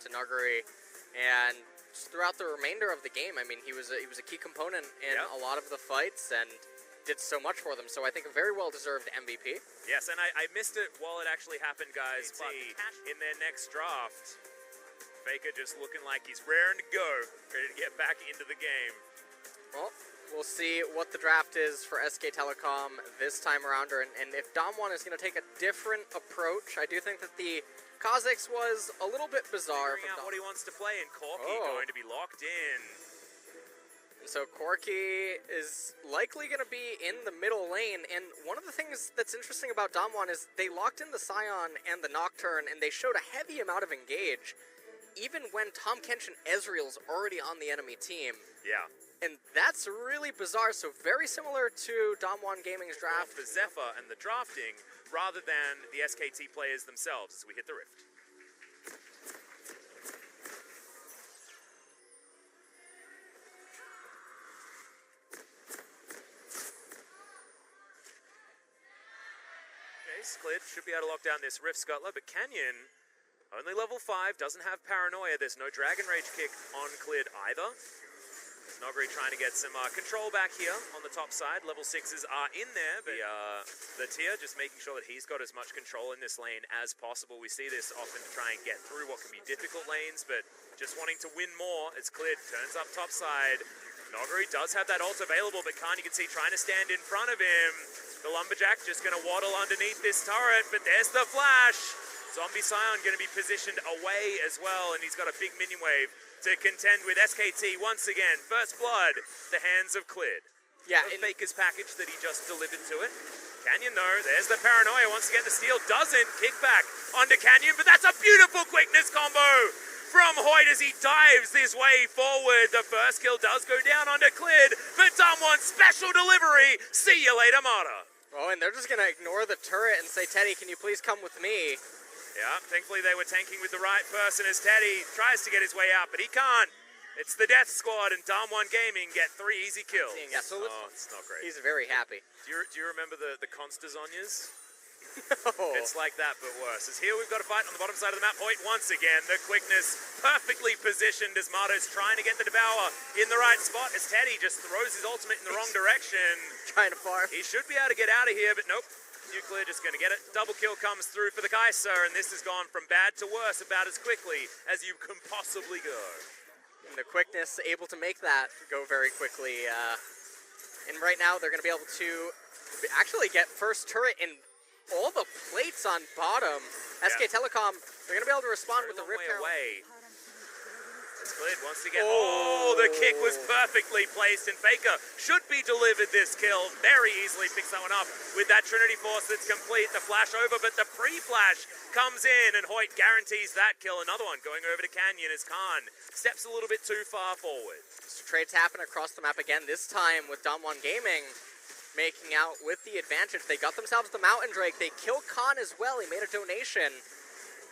to Nuguri, and just throughout the remainder of the game, I mean, he was a key component in a lot of the fights and did so much for them. So I think a very well-deserved MVP. Yes, and I missed it while it actually happened, guys. But in their next draft, Faker just looking like he's raring to go, ready to get back into the game. Well, we'll see what the draft is for SK Telecom this time around, and if Damwon is going to take a different approach. I do think that the Kha'Zix was a little bit bizarre. Figuring out what he wants to play, and Corki going to be locked in. And so Corki is likely going to be in the middle lane, and one of the things that's interesting about Damwon is they locked in the Scion and the Nocturne, and they showed a heavy amount of engage, even when Tahm Kench and Ezreal's already on the enemy team. Yeah. And that's really bizarre, so very similar to Damwon Gaming's draft. For Zephyr and the drafting, rather than the SKT players themselves as we hit the Rift. Jayce, Clid should be able to lock down this Rift Scuttler, but Canyon, only level 5, doesn't have Paranoia. There's no Dragon Rage kick on Clid either. Nuguri trying to get some control back here on the top side. Level 6s are in there, but the tier just making sure that he's got as much control in this lane as possible. We see this often to try and get through what can be difficult lanes, but just wanting to win more as Clid turns up top side. Nuguri does have that ult available, but Khan, you can see, trying to stand in front of him. The Lumberjack just going to waddle underneath this turret, but there's the flash. Zombie Scion going to be positioned away as well, and he's got a big minion wave to contend with SKT once again. First blood, the hands of Clid. Yeah, Faker's package that he just delivered to it. Canyon though, there's the Paranoia, wants to get the steal, doesn't. Kick back onto Canyon, but that's a beautiful quickness combo from Hoyt as he dives his way forward. The first kill does go down onto Clid, but Damwon special delivery. See you later, Mata. Oh, and they're just going to ignore the turret and say, Teddy, can you please come with me? Yeah, thankfully they were tanking with the right person as Teddy tries to get his way out, but he can't. It's the Death Squad, and Damwon Gaming get 3 easy kills. Yeah, so it's not great. He's very happy. Do you remember the Constazonias? No. It's like that, but worse. As here we've got a fight on the bottom side of the map. Hoyt once again, the quickness perfectly positioned as Mato's trying to get the Devour in the right spot as Teddy just throws his ultimate in the wrong direction. Trying to farm. He should be able to get out of here, but nope. Nuclear just going to get it. Double kill comes through for the Kaiser, and this has gone from bad to worse about as quickly as you can possibly go. And the quickness able to make that go very quickly. And right now they're going to be able to actually get first turret in all the plates on bottom. SK Telecom, they're going to be able to respond with the Rift away. Clid wants to get... Oh, the kick was perfectly placed, and Faker should be delivered this kill. Very easily picks that one up with that Trinity Force that's complete. The flash over, but the pre-flash comes in, and Hoyt guarantees that kill. Another one going over to Canyon as Khan steps a little bit too far forward. So trades happen across the map again, this time with Damwon Gaming making out with the advantage. They got themselves the Mountain Drake. They killed Khan as well. He made a donation.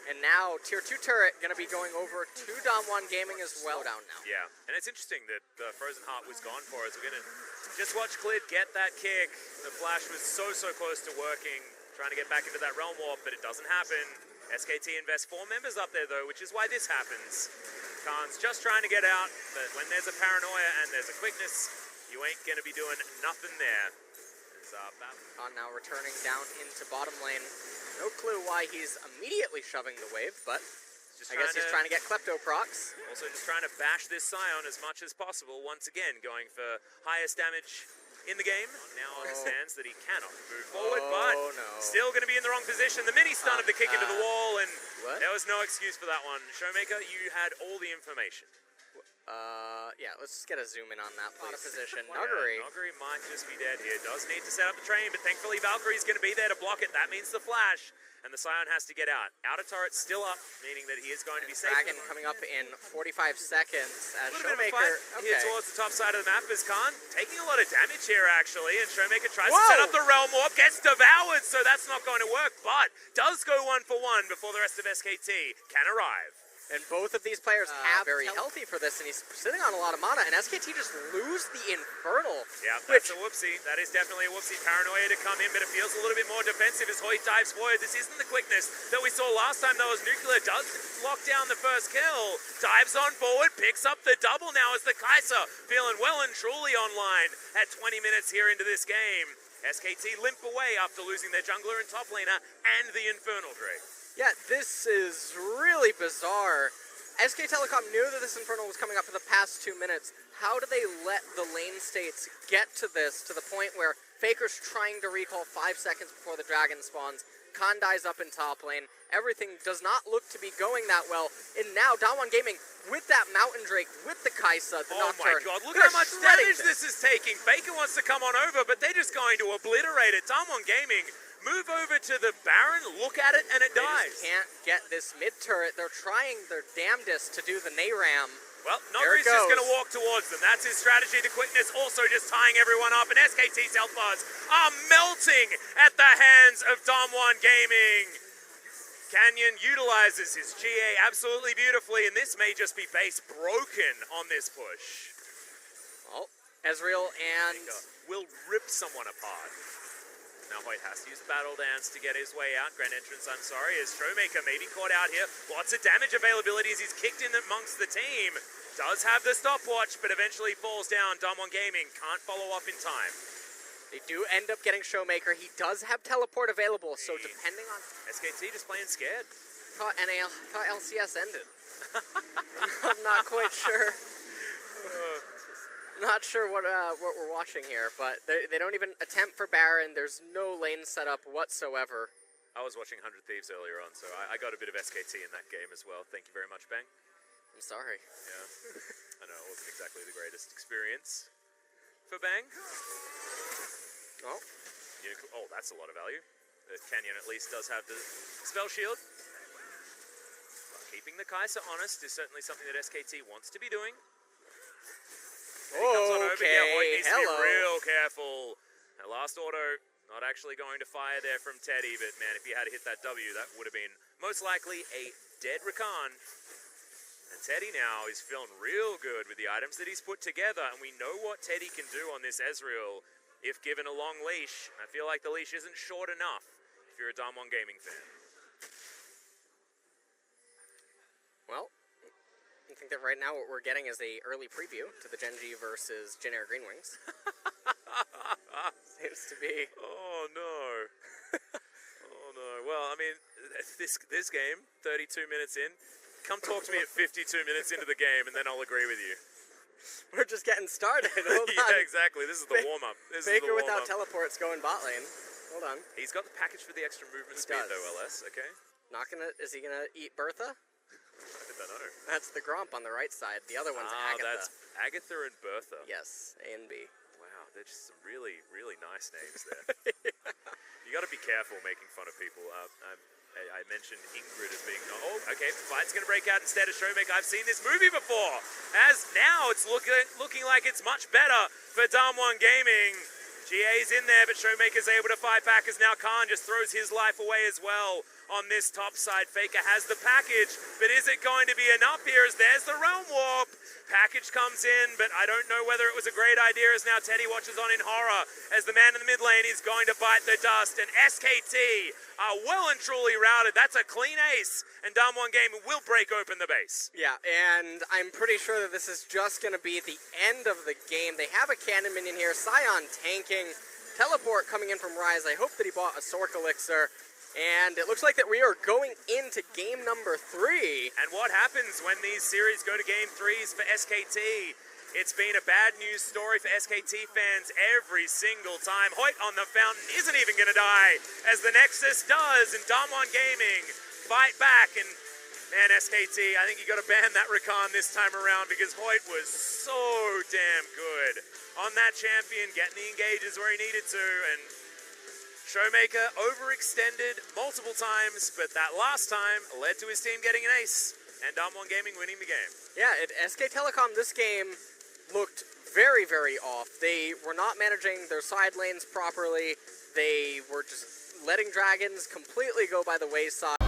And now, Tier 2 turret going to be going over to Damwon Gaming as well down now. Yeah, and it's interesting that the Frozen Heart was gone for us. We're going to just watch Clid get that kick. The flash was so close to working, trying to get back into that Realm Warp, but it doesn't happen. SKT invests 4 members up there, though, which is why this happens. Khan's just trying to get out, but when there's a Paranoia and there's a quickness, you ain't going to be doing nothing there. Khan now returning down into bottom lane. No clue why he's immediately shoving the wave, but I guess he's trying to get Klepto procs. Also just trying to bash this Scion as much as possible. Once again, going for highest damage in the game. Now understands that he cannot move forward, but still going to be in the wrong position. The mini stun of the kick into the wall, and there was no excuse for that one. Showmaker, you had all the information. Yeah, let's just get a zoom in on that, please. Position. Nuguri might just be dead here. Does need to set up the train, but thankfully Valkyrie's going to be there to block it. That means the flash, and the Scion has to get out. Outer turret still up, meaning that he is going to be safe. Dragon coming up in 45 seconds as Showmaker. Here towards the top side of the map is Khan taking a lot of damage here, actually, and Showmaker tries to set up the Realm Warp, gets devoured, so that's not going to work, but does go 1-for-1 before the rest of SKT can arrive. And both of these players have very healthy for this, and he's sitting on a lot of mana, and SKT just lose the Infernal. Yeah, that's a whoopsie. That is definitely a whoopsie. Paranoia to come in, but it feels a little bit more defensive as Hoyt dives forward. This isn't the quickness that we saw last time, though, as Nuclear does lock down the first kill. Dives on forward, picks up the double now as the Kaiser feeling well and truly online at 20 minutes here into this game. SKT limp away after losing their jungler and top laner and the Infernal Drake. Yeah, this is really bizarre. SK Telecom knew that this Infernal was coming up for the past 2 minutes. How do they let the lane states get to this, to the point where Faker's trying to recall 5 seconds before the dragon spawns, Khan dies up in top lane, everything does not look to be going that well, and now Damwon Gaming with that Mountain Drake, with the Kaisa, the Nocturne. Oh my god, look how much damage this is taking. Faker wants to come on over, but they're just going to obliterate it. Damwon Gaming move over to the Baron, look at it, and it dies. They just can't get this mid turret. They're trying their damnedest to do the Nayram. Well, Nogri's just going to walk towards them. That's his strategy. The quickness also just tying everyone up, and SKT's health bars are melting at the hands of Damwon Gaming. Canyon utilizes his GA absolutely beautifully, and this may just be base broken on this push. Well, Ezreal and... will rip someone apart. Now Hoyt has to use the Battle Dance to get his way out. Grand Entrance, I'm sorry, as Showmaker may be caught out here. Lots of damage availability as he's kicked in amongst the team. Does have the stopwatch, but eventually falls down. Damwon Gaming can't follow up in time. They do end up getting Showmaker. He does have teleport available, so depending on... SKT just playing scared. Thought LCS ended. I'm not quite sure. Not sure what we're watching here, but they don't even attempt for Baron. There's no lane setup whatsoever. I was watching 100 Thieves earlier on, so I got a bit of SKT in that game as well. Thank you very much, Bang. I'm sorry. Yeah, I know it wasn't exactly the greatest experience for Bang. Oh, oh, that's a lot of value. Canyon at least does have the spell shield. Keeping the Kaiser honest is certainly something that SKT wants to be doing. Okay, Hoyt needs to be real careful. That last auto, not actually going to fire there from Teddy, but man, if he had to hit that W, that would have been most likely a dead Rakan. And Teddy now is feeling real good with the items that he's put together, and we know what Teddy can do on this Ezreal if given a long leash. I feel like the leash isn't short enough if you're a Damwon Gaming fan. Well, I think that right now what we're getting is a early preview to the Genji versus Jin Air Green Wings. Seems to be. Oh no. Oh no. Well, I mean, this game, 32 minutes in. Come talk to me at 52 minutes into the game, and then I'll agree with you. We're just getting started. Hold on. Yeah, exactly. This is the warm-up. Faker without teleports going bot lane. Hold on. He's got the package for the extra movement speed, though, LS. Okay. Not gonna. Is he gonna eat Bertha? I don't know. That's the Gromp on the right side. The other one's Agatha. That's Agatha and Bertha. Yes, A and B. Wow, they're just some really, really nice names there. You got to be careful making fun of people. I mentioned Ingrid as being... Oh, okay, fight's going to break out instead of Showmaker. I've seen this movie before. As now it's looking like it's much better for Damwon Gaming. GA's in there, but Showmaker's able to fight back as now Khan just throws his life away as well on this top side. Faker has the package, but is it going to be enough here as there's the Realm Warp? Package comes in, but I don't know whether it was a great idea as now Teddy watches on in horror as the man in the mid lane is going to bite the dust, and SKT are well and truly routed. That's a clean ace, and Damwon Gaming will break open the base. Yeah, and I'm pretty sure that this is just going to be the end of the game. They have a cannon minion here, Sion tanking, teleport coming in from Ryze. I hope that he bought a Sork Elixir. And it looks like that we are going into game number 3. And what happens when these series go to game 3s for SKT? It's been a bad news story for SKT fans every single time. Hoyt on the fountain isn't even going to die, as the Nexus does, and Damwon Gaming fight back. And man, SKT, I think you got to ban that Rakan this time around, because Hoyt was so damn good on that champion, getting the engages where he needed to, and Showmaker overextended multiple times, but that last time led to his team getting an ace, and Damwon Gaming winning the game. Yeah, SK Telecom this game looked very, very off. They were not managing their side lanes properly. They were just letting dragons completely go by the wayside.